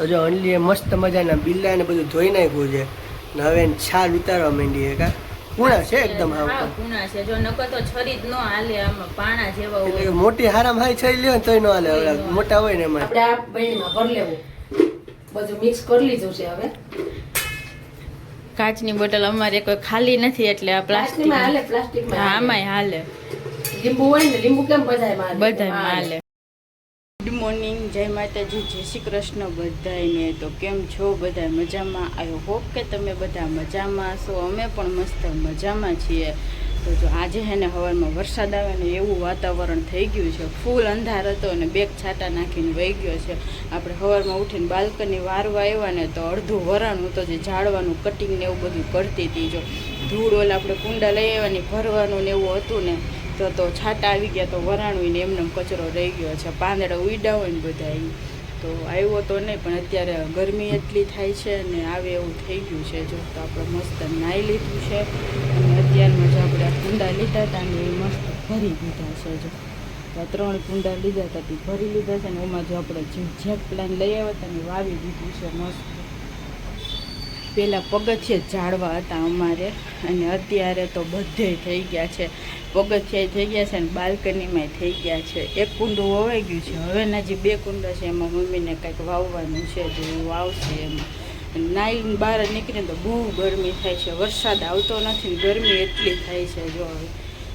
તો જો ઓનલી મસ્ત મજાના બિલ્લા ને બધું ધોઈ નાખ્યું છે ને હવે છાલ ઉતારવા માંડીએ કા કુણા છે એકદમ હા કુણા છે જો નકર તો છરી જ ન હાલે આમાં પાણા જેવા હોય એટલે મોટી હારામ હાઈ છઈ લ્યો ને તોય ન હાલે હવે મોટા હોય ને એમાં આપણે આ બહેણીમાં ભરી લેવું બધું મિક્સ કરી લીધું છે હવે કાચની બોટલ અમારે કોઈ ખાલી નથી એટલે આ પ્લાસ્ટિકમાં હાલે પ્લાસ્ટિકમાં આમાંય હાલે લીંબુ હોય ને લીંબુ કેમ બધાય હાલે ગુડ મોર્નિંગ જય માતાજી જય શ્રી કૃષ્ણ બધાને તો કેમ છો બધા મજામાં આઈ હોપ કે તમે બધા મજામાં છો અમે પણ મસ્ત મજામાં છીએ તો જો આજે હે ને હવારમાં વરસાદ આવે ને એવું વાતાવરણ થઈ ગયું છે ફૂલ અંધાર હતો અને બેગ છાંટા નાખીને વહી ગયો છે આપણે સવારમાં ઉઠીને બાલ્કની વારવા આવ્યા ને તો અડધું વરાણ હતું જે ઝાડવાનું કટિંગ ને એવું બધું કરતી હતી જો ધૂળ ઓલા આપણે કુંડા લઈ આવવાની ભરવાનું ને એવું હતું ને તો છાંટા આવી ગયા તો વરાણું ને એમને કચરો રહી ગયો છે પાંદડા ઉડ્યા હોય ને બધા તો આવ્યો તો નહીં પણ અત્યારે ગરમી એટલી થાય છે ને આવે એવું થઈ ગયું છે જો તો આપણે મસ્ત નાહી લીધું છે અને અત્યારમાં જો આપણે કુંડા લીધા હતા ને એ મસ્ત ભરી દીધા છે જો તો 3 કુંડા લીધા હતા તે ભરી લીધા છે ને એમાં જો આપણે જે પ્લાન લઈ આવ્યા હતા ને વાવી દીધું છે મસ્ત પહેલાં પગથિયે ઝાડવા હતા અમારે અને અત્યારે તો બધે થઈ ગયા છે પગથિયા થઈ ગયા છે ને બાલ્કનીમાં થઈ ગયા છે એક કુંડું વવાઈ ગયું છે હવે હજી 2 કુંડા છે એમાં મમ્મીને કંઈક વાવવાનું છે જો વાવશે એમાં નાઈને બહાર નીકળીને તો બહુ ગરમી થાય છે વરસાદ આવતો નથી ને ગરમી એટલી થાય છે જો હવે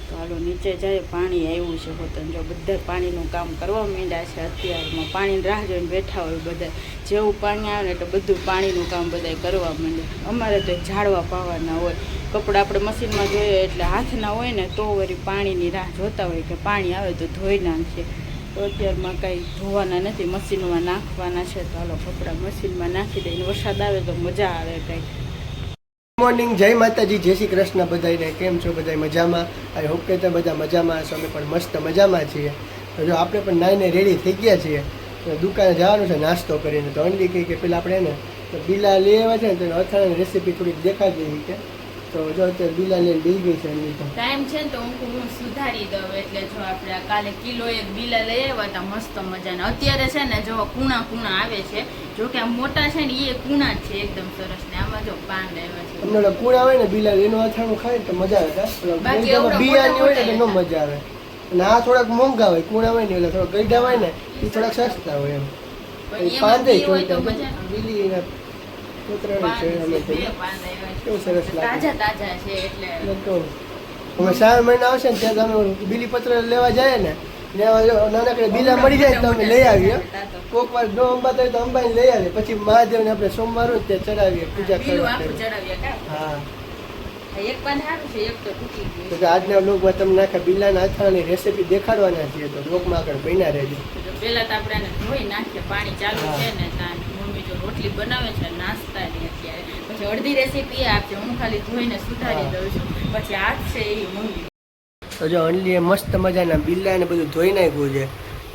તો હાલો નીચે જાય પાણી આવ્યું છે હોતન જો બધા પાણીનું કામ કરવા માંડ્યા છે અત્યારમાં પાણીની રાહ જોઈને બેઠા હોય બધા જેવું પાણી આવે ને એટલે બધું પાણીનું કામ બધા કરવા માંડે અમારે તો ઝાડવા પાવાના હોય કપડાં આપણે મશીનમાં ધોઈએ એટલે હાથના હોય ને તો વળી પાણીની રાહ જોતા હોય કે પાણી આવે તો ધોઈ નાખીએ તો અત્યારમાં કાંઈ ધોવાના નથી મશીનમાં નાખવાના છે તો હાલો કપડાં મશીનમાં નાખી દઈને વરસાદ આવે તો મજા આવે કંઈક મોર્નિંગ જય માતાજી જય શ્રી કૃષ્ણ બધાને કેમ છો બધા મજામાં આઈ હોપ કે તમે બધા મજામાં હશો અમે પણ મસ્ત મજામાં છીએ તો જો આપણે પણ નાઈને રેડી થઈ ગયા છીએ તો દુકાને જવાનું છે નાસ્તો કરીને તો ઓનલી કહી કે પેલા આપણે ને તો બિલા લઈ આવ્યા છે ને તો અથાણાની રેસીપી થોડીક દેખાડી દઈએ કે તો જો અત્યારે બિલા લઈને બેસી ગઈ છે એની તો ટાઈમ છે ને તો હું સુધારી દઉં એટલે જો આપણે કાલે કિલો 1 બિલા લઈ આવ્યા હતા મસ્ત મજાના અત્યારે છે ને જો કુણા આવે છે જો કે આ મોટા છે ને એ કુણા જ છે એકદમ સરસ ને આમાં જો પાન આવ્યા છે તમને કુણા હોય ને બિલા એનું અથાણું ખાય તો મજા આવે બિયાની હોય ને તો મજા આવે અને આ થોડાક મોંઘા હોય કુણા હોય ને એટલે થોડા ગઈઢા હોય ને એ થોડાક સસ્તા હોય એમ પાંદે બિલી શ્રાવણ મહિના આવશે ને ત્યાં અમે બીલી પત્ર લેવા જાય ને નાનકડે બીલા મળી જાય તો અમે લઈ આવીએ કોક વાર નો અંબા થાય તો અંબાને લઈ આવીએ પછી મહાદેવને આપણે સોમવાર હોય ત્યાં ચડાવીએ પૂજા કરવા હા એક પાન સારું છે એક તો તૂટી ગયું તો આજના વ્લોગમાં તમને આખા બિલાના અથાણાની રેસીપી દેખાડવાના છીએ તો વ્લોગમાં આગળ બન્યા રહેજો પહેલા તો આપણે એને ધોઈ નાખીએ પાણી ચાલુ છે ને મમ્મી જો રોટલી બનાવે છે નાસ્તાની અત્યારે પછી અડધી રેસીપી આપશે હું ખાલી ધોઈને સુધારી દઉં છું પછી આ છે એ મમ્મી તો જો ઓનલી મસ્ત મજાના બિલ્લા ને બધું ધોઈ નાખ્યું છે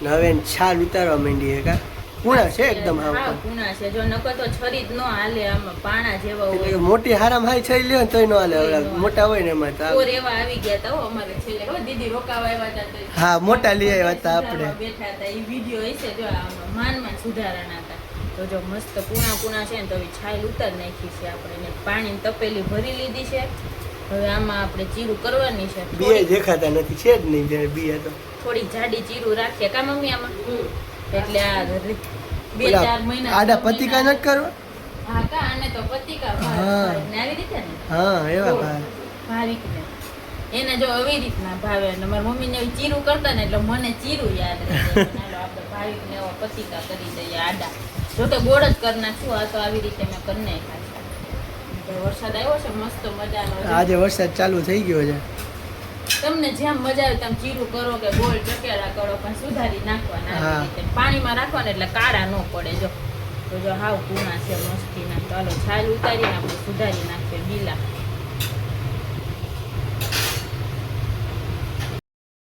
ને હવે છાલ ઉતારવા માંડીએ કા કુણા છે એકદમ હા કુણા છે જો નકર તો છરી જ ન હાલે આમાં પાણા જેવા હોય મોટી હારામ હાઈ છઈ લ્યો ને તોય ન હાલે મોટા હોય ને એમાં ઓર એવા આવી ગયા તા અમારે છેલ્લે હો દીદી રોકાવા આવ્યા હતા હા મોટા લઈ આવ્યા હતા આપણે બેઠા હતા એ વિડિયો હશે જો માનમાં સુધારણા હતા તો જો મસ્ત કુણા છે ને તો છાલ ઉતાર નાખી છે આપણે પાણી તપેલી ભરી લીધી છે હવે આમાં આપણે ચીરું કરવાની છે બિયા દેખાતા નથી છે જ નહીં બિયા તો થોડી જાડી ચીરું રાખીએ કા મમ્મી આમાં એટલે આ 2-4 મહિના આડા પતિકા ન કરવા હા કા આને તો પતિકા આવી રીતે ને હા એવા ભાવિક ને એને જો આવી રીતના ભાવે અને મારી મમ્મીને ચીરું કરતા ને એટલે મને ચીરું યાદ રહે ચાલો આપણે ભાવિક ને એવા પતિકા કરી દઈએ આડા જો કે ગોળ જ કરી નાખશું આ તો આવી રીતે મેં કરી નાખ્યા વરસાદ આવ્યો છે મસ્ત મજાનો આજે વરસાદ ચાલુ થઈ ગયો છે તમને જેમ મજા આવે તમે ચીરું કરો કે ગોળ ચકેડા કરો પણ સુધારી નાખવાના પાણીમાં રાખવાના એટલે કાળા ન પડે જો તો જો હાવ કુણા છે મસ્તીના ચાલો છાલ ઉતારીને આપણે સુધારી નાખીએ બિલા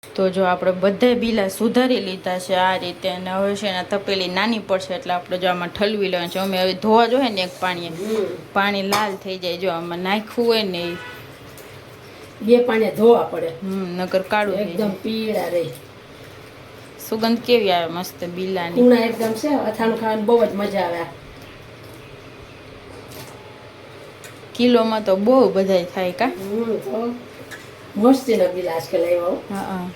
તો જો આપણે બધા બિલા સુધારી લીધા છે આ રીતે અને હવે છે ને તપેલી નાની પડશે એટલે આપણે જો આમાં ઠલવી લેવાનું છે અમે હવે ધોવા જોઈએ ને એક પાણી લાલ થઈ જાય જો આમાં નાખવું હોય ને 2 પાણી ધોવા પડે નકર કાળું એકદમ પીળા રહે સુગંધ કેવી આવે મસ્ત બિલાની કુણા એકદમ છે અથાણું ખાવાની બહુ જ મજા આવે કિલોમાં તો બહુ બધાય થાય કા. તો મસ્તીના બિલ આજકાલ આવ્યા હો. હા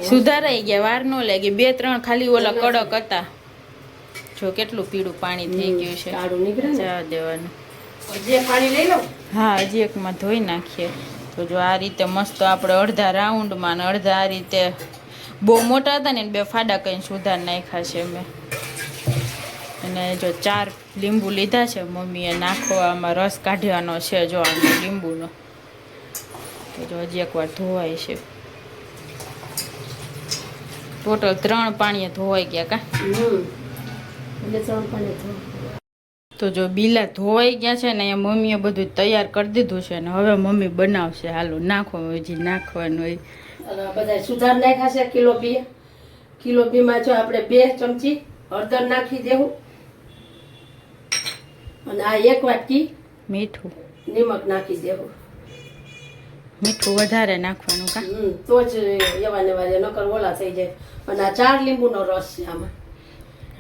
સુધારાઈ ગયા, વાર ન લાગી. 2-3 ખાલી ઓલા કડક હતા. જો કેટલું પીળું પાણી થઈ ગયું છે. કાળું નીકળે ને. જવા દેવાનું. જે પાણી લઈ લઉં. હા હજી એકમાં ધોઈ નાખીએ. તો જો આ રીતે મસ્ત આપણે અડધા રાઉન્ડમાં ને અડધા આ રીતે બહુ મોટા હતા ને 2 ફાડા કઈ સુધાર નાખ્યા છે મેં. અને જો 4 લીંબુ લીધા છે મમ્મીએ નાખવામાં, રસ કાઢવાનો છે જો આનો લીંબુનો. તો જો હજી એકવાર ધોવાય છે. ટોટલ 3 પાણીએ ધોવાઈ ગયા કા. એટલે 3 પાણી ધો. તો જો બીલા ધોવાઈ ગયા છે ને અહીંયા મમ્મીએ બધું તૈયાર કરી દીધું છે ને હવે મમ્મી બનાવશે. હાલો નાખો હજી નાખવાનું હોય. અને બધા સુધાર નાખ્યા છે કિલો બીમાં જો આપણે 2 ચમચી હળદર નાખી દેવું અને આ 1 વાટકી મીઠું, નિમક નાખી દેવું. મીઠું વધારે નાખવાનું કા. તો જ એવા ને વારે નકર ઓલા થઈ જાય. અને આ 4 લીંબુનો રસ છે આમાં.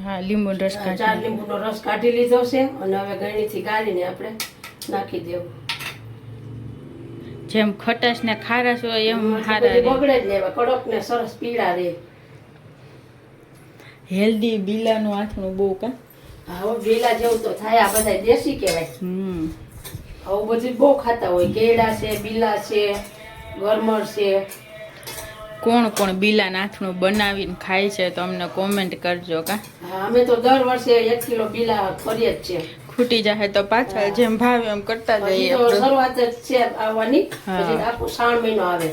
હા લીંબુનો રસ 4 લીંબુનો રસ કાઢી લીધો છે અને હવે ગળણીથી ગાળીને આપણે નાખી દેવું. જેમ ખટાશ ને ખારાશ હોય એમ હારા બધી રહે. બગડે જ ને કડક ને સરસ પીળા રહે. હેલ્ધી બીલાનું આથણું બહુ કા. હવે બેલા જેવું તો થાય. આ બધા દેશી કહેવાય. આવું બધું બહુ ખાતા હોય. કેળા છે, બીલા છે, ગરમર છે. કોણ કોણ બીલાનું આથણું બનાવીને ખાય છે તો અમને કોમેન્ટ કરજો કા. હા અમે તો દર વર્ષે 1 કિલો બીલા કરીએ જ છે. ખૂટી જાય તો પાછા જેમ ભાવે એમ કરતા હજી જઈએ. તો શરૂઆત જ છે આવવાની. પછી આખો 3 મહિનો આવે.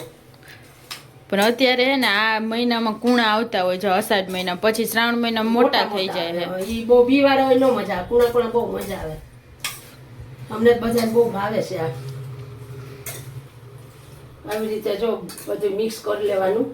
પણ અત્યારે હે ને આ મહિનામાં કુણા આવતા હોય. જો અષાઢ મહિના પછી શ્રાવણ મહિના મોટા થઈ જાય છે. ઈ બહુ બીવાળા હોય, નો મજા આવે. કુણા બહુ મજા આવે. અમને બધાને બહુ ભાવે છે આ. આવી રીતે જો બધું મિક્સ કરી લેવાનું.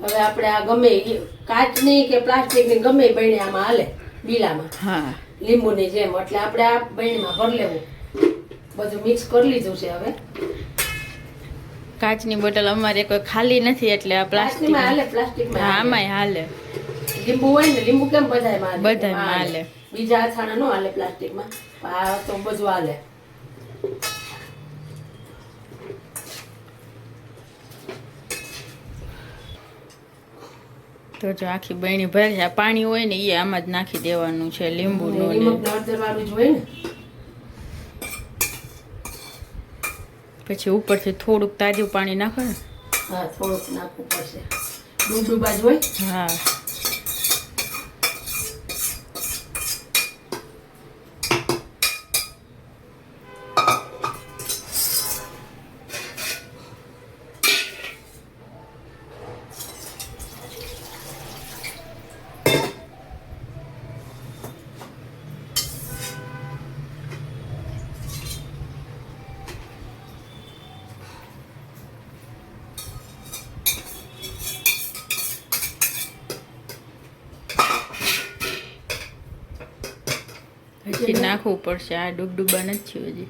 હવે આપણે આ ગમે કાચની કે પ્લાસ્ટિકની ગમે બહેણી આમાં હાલે બીલામાં. હા લીંબુની જેમ. એટલે આપણે આ બહેણીમાં ભરી લેવું. બધું મિક્સ કરી લીધું છે હવે. કાચની બોટલ અમારે કોઈ ખાલી નથી એટલે આ પ્લાસ્ટિક. પ્લાસ્ટિકમાં હાલે. પ્લાસ્ટિકમાં હા હાલે. આમાંય હાલે. લીંબુ હોય ને, લીંબુ કેમ બધાયમાં હાલે. બધાયમાં હાલે. બીજા અથાણા નો હાલે પ્લાસ્ટિકમાં. આ તો બધું હાલે. તો જો આખી બહેણી ભરી છે. પાણી હોય ને એ આમાં જ નાખી દેવાનું છે લીંબુનું. નિમક હળદર વાળું જ હોય ને. પછી ઉપરથી થોડુંક તાજું પાણી નાખો ને. હા થોડુંક નાખવું પડશે. ડૂબડૂબા જ હોય. હા હજી નાખવું પડશે. આ ડૂબડૂબા નથી હજી.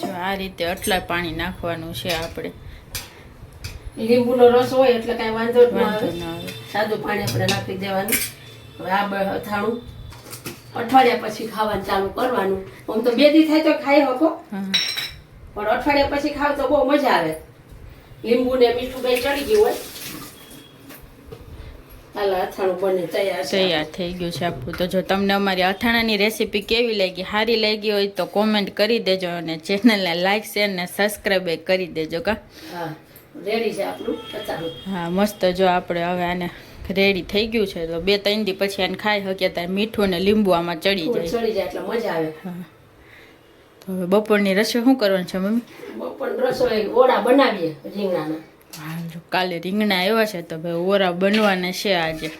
જો આ રીતે આટલા પાણી નાખવાનું છે આપણે. લીંબુનો રસ હોય એટલે કઈ વાંધો જ ન વાંધો આવે. ના આવે. સાદું પાણી આપણે નાખી દેવાનું. હવે આ અથાણું અઠવાડિયા પછી ખાવાનું ચાલુ કરવાનું. આમ તો 2 દી થાય તો ખાઈ શકો, હા પણ અઠવાડિયા પછી ખાવ તો બહુ મજા આવે. લીંબુ ને મીઠું બે ચડી ગયું હોય. હાલ અથાણું બને તૈયાર છે. તૈયાર થઈ ગયું છે આપણું. તો જો તમને અમારી અથાણાની રેસીપી કેવી લાગી, સારી લાગી હોય તો કોમેન્ટ કરી દેજો અને ચેનલને લાઈક શેર ને સબસ્ક્રાઈબ કરી દેજો કા. હા રેડી છે આપણું અથાણું. હા મસ્ત. જો આપણે હવે આને રેડી થઈ ગયું છે તો 2-3 દી પછી આને ખાઈ શકીએ ત્યારે મીઠું ને લીંબુ આમાં ચડી જાય. ચડી જાય એટલે મજા આવે. હા તો હવે બપોરની રસોઈ શું કરવાનું છે મમ્મી? બપોર રસોઈ ઓળા બનાવીએ રીંગણાના. કાલે રીંગણા આવ્યા છે તો ભાઈ ઓરા બનવાના છે આજે.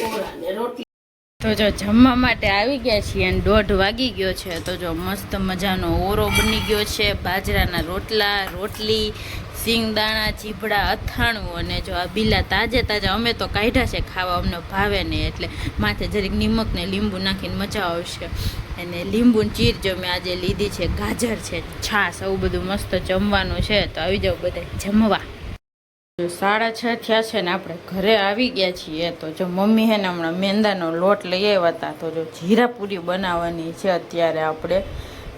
ઓરા ને રોટલી. તો જો જમવા માટે આવી ગયા છીએ અને 1:30 વાગી ગયો છે. તો જો મસ્ત મજાનો ઓરો બની ગયો છે, બાજરાના રોટલા, રોટલી, સિંગદાણા, ચીભડા, અથાણું અને જો આ બીલા તાજે તાજા અમે તો કાઢ્યા છે ખાવા, અમને ભાવે નહીં એટલે માથે જરીક નિમક ને લીંબુ નાખીને મજા આવશે. અને લીંબુની ચીર જો મેં આજે લીધી છે, ગાજર છે, છાશ, આવું બધું મસ્ત જમવાનું છે. તો આવી જાવ બધા જમવા. 6:30 થયા છે ને આપણે ઘરે આવી ગયા છીએ. તો જો મમ્મી હે ને હમણાં મેંદાનો લોટ લઈ આવ્યા હતા. તો જો જીરાપુરી બનાવવાની છે અત્યારે આપણે.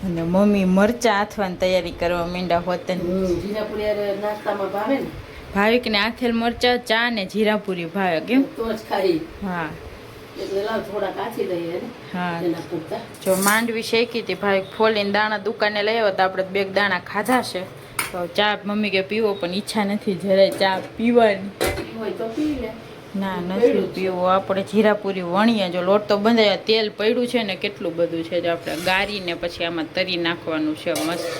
અને મમ્મી મરચાં આથવાની તૈયારી કરવા માંડ્યા હોતે. જીરાપુરી નાસ્તામાં ભાવે ને, ભાવિકને આથેલ મરચાં, ચા ને જીરાપુરી ભાવે. કેમ? તો જ ખાઈ. હા એટલે લાવ થોડા કાચી લઈએ ને હા. એના પૂરતા. જો માંડવી શેકી હતી, ભાવિક ફોલીને દાણા દુકાને લઈ આવ્યા હતા. આપણે 2 દાણા ખાધા છે. તો ચા મમ્મી કે પીવો, પણ ઈચ્છા નથી જરાય ચા પીવાની. હોય તો પી લે. ના નથી પીવો. આપણે જીરાપુરી વણીએ. જો લોટ તો બંધાય, તેલ પડ્યું છે ને કેટલું બધું છે. જો આપણે ગારીને પછી આમાં તરી નાખવાનું છે મસ્ત.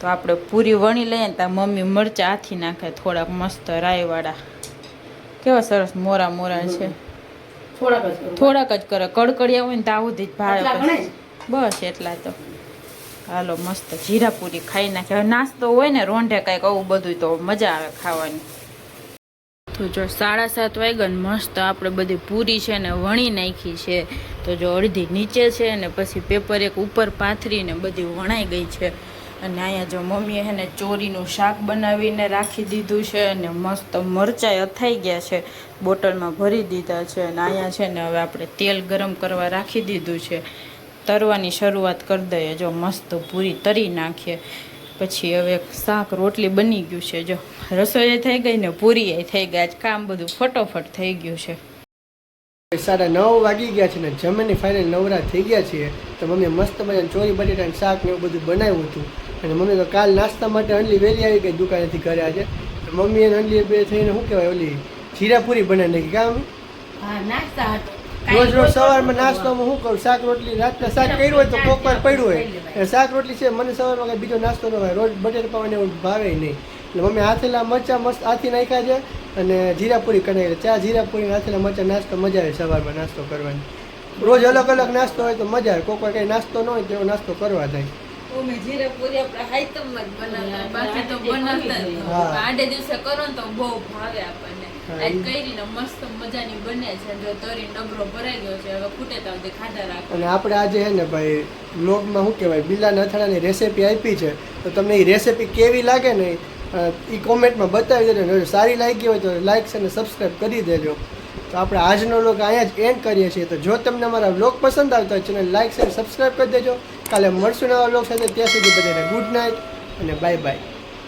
તો આપણે પૂરી વણી લઈએ ને ત્યાં મમ્મી મરચાં આથી નાખે થોડાક મસ્ત રાઈવાળા. કેવા સરસ મોરા મોરા છે. થોડાક જ કરે, કડકડિયા હોય ને ત્યાં સુધી જ ભાવે. બસ એટલા તો હાલો મસ્ત જીરાપુરી ખાઈ નાખે. હવે નાસ્તો હોય ને રોંઢે કાંઈક આવું બધું તો મજા આવે ખાવાની. તો જો 7:30 વાગ્યા ને મસ્ત આપણે બધી પૂરી છે ને વણી નાખી છે. તો જો અડધી નીચે છે ને પછી પેપર એક ઉપર પાથરીને બધી વણાઈ ગઈ છે. અને અહીંયા જો મમ્મીએ છે ને ચોરીનું શાક બનાવીને રાખી દીધું છે. અને મસ્ત મરચાં અથાઈ ગયા છે, બોટલમાં ભરી દીધા છે. અને અહીંયા છે ને હવે આપણે તેલ ગરમ કરવા રાખી દીધું છે. તરવાની શરૂઆત કરી દઈએ. જો મસ્ત પૂરી તરી નાખીએ. પછી હવે શાક રોટલી બની ગયું છે. જો રસોઈ થઈ ગઈ ને પૂરી થઈ ગઈ. આજ કામ બધું ફટોફટ થઈ ગયું છે. 9:30 વાગી ગયા છે ને જમીને ફાઇનલ નવરા થઈ ગયા છીએ. તો મમ્મીએ મસ્ત મજાનું ચોરી બટેટાનું શાક ને એવું બધું બનાવ્યું હતું. અને મમ્મી તો કાલ નાસ્તા માટે અંડલી વહેલી આવી ગઈ દુકાનેથી ઘરે આજે. તો મમ્મી એને અંડલી બે થઈને શું કહેવાય ઓલી જીરાપુરી બનાવી નાખી. કામ હા નાસ્તા હતો. રોજ રોજ સવારમાં નાસ્તામાં શું કરું, શાક રોટલી રાતના શાક કર્યું હોય તો કોક વાર પડ્યું હોય. શાક રોટલી છે મને સવારમાં કાંઈ બીજો નાસ્તો ન હોય. રોજ બટેટા પાવને એવું ભાવે નહીં. એટલે મમ્મી હાથેલા મરચાં મસ્ત આથી નાખ્યા છે અને જીરાપુરી કરી. ચા જીરાપુરી હાથેલા મરચાં નાસ્તો મજા આવે સવારમાં નાસ્તો કરવાની. રોજ અલગ અલગ નાસ્તો હોય તો મજા આવે. કોક વાર કંઈ નાસ્તો ન હોય તો એવો નાસ્તો કરવા થાય. જીરાપુરી આપણે હાઈતમમાં જ બનાવતા, બાકી તો બનાવતા આડે દિવસે કરો ને તો બહુ ભાવે આપણને. આજ કરીને મસ્ત મજાની બને છે. જો તરી ડબરો ભરાઈ ગયો છે, હવે ફૂટે તો ખાધા રાખો. અને આપણે આજે હે ને ભાઈ વ્લોગમાં શું કહેવાય બીલાના અથાણાની રેસીપી આપી છે. તો તમને એ રેસીપી કેવી લાગે ને એ કોમેન્ટમાં બતાવી દેજો. જો સારી લાગી હોય તો લાઈક અને સબસ્ક્રાઈબ કરી દેજો. તો આપણે આજનો વ્લોગ અહીંયા જ એન્ડ કરીએ છીએ. તો જો તમને અમારા વ્લોગ પસંદ આવતા હોય ચેનલ લાઈક અને સબસ્ક્રાઈબ કરી દેજો. કાલે મળશું નવા વ્લોગ સાથે. ત્યાં સુધી બધાને ગુડ નાઇટ અને બાય બાય.